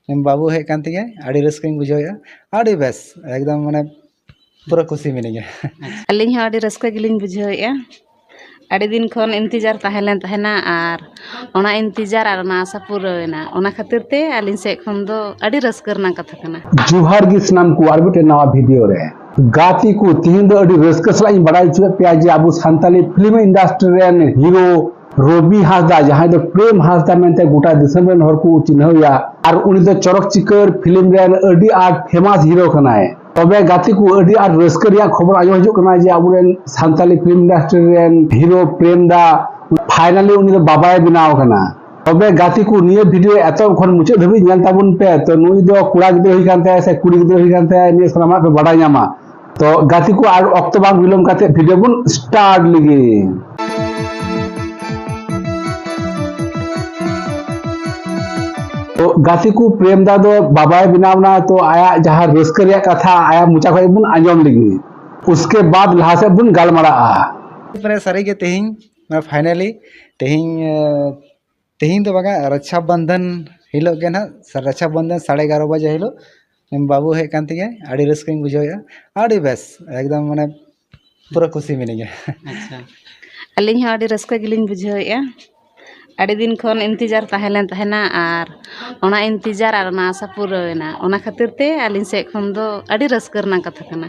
बाबू hedge कान तिᱧᱟᱭ आड़ी रस्काᱧ बुझावेगा आड़ी base एकदम माने पूरा खुशी मिनिᱧᱟ। अलिंग आड़ी रस्का गिलिंग बुझावेगा आड़ी दिन खन इंतजार ताहेलेन ताहेना आर ओना इंतजार आर ओना आशा पूरावेना ओना खातिर ते अलिंग से खन दो आड़ी रस्का रना कथा कना। जुहार गी सनाम को आर मिटे नवा वीडियो रे गाती को तीन दो आड़ी रस्का सलाई बड़ाई चुके पे जे आबू सान्ताली फिल्म इंडस्ट्री रेन हीरो रवि हांसदा जहां दो प्रेम हांसदा मेनते गोटा दिसम रेन हर को चिन्हया आर उनी दो चरक चिकर फिल्म रेन आड़ी आर्ट फेमस हीरो कनाय तबे गाती को आड़ी आर्ट रस्का रिया खबर आयो हजो कना जे आबू रेन सान्ताली फिल्म इंडस्ट्री रेन हीरो प्रेम दा फाइनली उनी दो बाबाय बनाव कना तबे गाती को निये वीडियो एतो खन मुचे धबी नेल ताबुन पे तो नुई दो कुड़ा गिदर होई कानते से कुड़ी गिदर होई कानते निये सनामा पे बड़ा ᱧᱟᱢᱟ तो गाती को आर ऑक्ट बाग विलम काते वीडियो बुन स्टार्ट लगी। तो गाती को प्रेम दा दो बाबाय बनावना तो आया जहां रस्का रिया कथा आया मुचा खय बुन आंजम लगी उसके बाद लहा से बुन गालमाराआ माने सारी के तेहिं मैं फाइनली तेहिं तो बागा रक्षाबंधन हिलो के ना रक्षाबंधन 11:30 बजे हिलो बाबू हेज कान तिᱧाय आड़ी रस्काᱧ बुझावेगा आड़ी बेस एकदम माने पूरा खुशी मिनिᱧा। अच्छा अलिंग आड़ी रस्का गिलिंग बुझावेगा आड़ी दिन खन इंतजार ताहेलेन ताहेना आर ओना इंतजार आर ओना आशा पूरावेना ओना खातिर ते अलिंग से खन दो आड़ी रस्का रना कथा कना।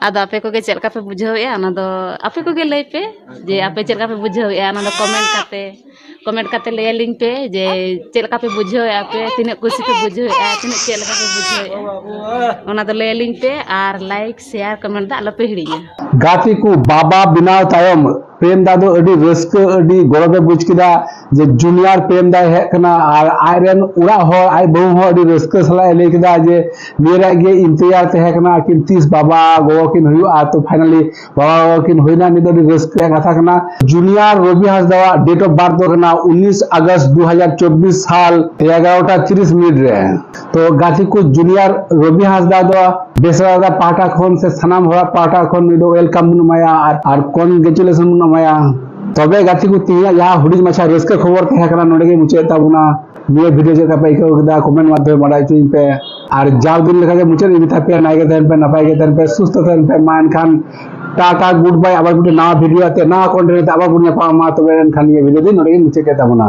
आदो आपे को के चेल का पे बुझावेगा ओना दो आपे को के लई पे जे आपे चेल का पे बुझावेगा ओना दो कमेंट काते लय लिंक पे जे चेल का पे बुझावेगा पे तिने खुशी पे बुझावेगा तिने चेल का पे बुझावेगा ओना दो लय लिंक पे आर लाइक शेयर कमेंट दा आलोपे हिड़िया। गाती को बाबा बनाव तायम प्रेम दा दो अडी रस्का अडी गौरव बुझ किदा जे जूनियर प्रेम दा हे कना आर आयरन उड़ा हो आय बहु हो अडी रस्का सला ले किदा जे मेरा गे इंतजार ते हे कना किन 30 बाबा गो किन हुई आ तो फाइनली बाबा किन होइना नि दो रस्का कथा कना junior Ravi Hansda date of birth दो कना 19 अगस्त 2024 साल 11:30 रे तो गाती को जूनियर रवि हांसदा दो बेसरा पाटा खन से सनाम होरा पाटा खन नि दो वेलकम नुमाया आर कॉन्ग्रेचुलेशन नुमाया तबे गाती को तिया यहाँ हुडी माछा रस्का खबर तहे कना नोडे गे मुचे ताबुना निये वीडियो जेका पे को दा कमेंट माध्यम बाडाय चुइन पे आर जाव दिन लेका के मुचे इमिता पे नाय के तहन पे नपाय के तहन पे सुस्त तहन पे मान खान टाटा गुड बाय आबार गुड ना वीडियो ते ना कंटेंट आबार गुड ना पा मा तबे खान ये वीडियो दिन नोडे गे मुचे के ताबुना।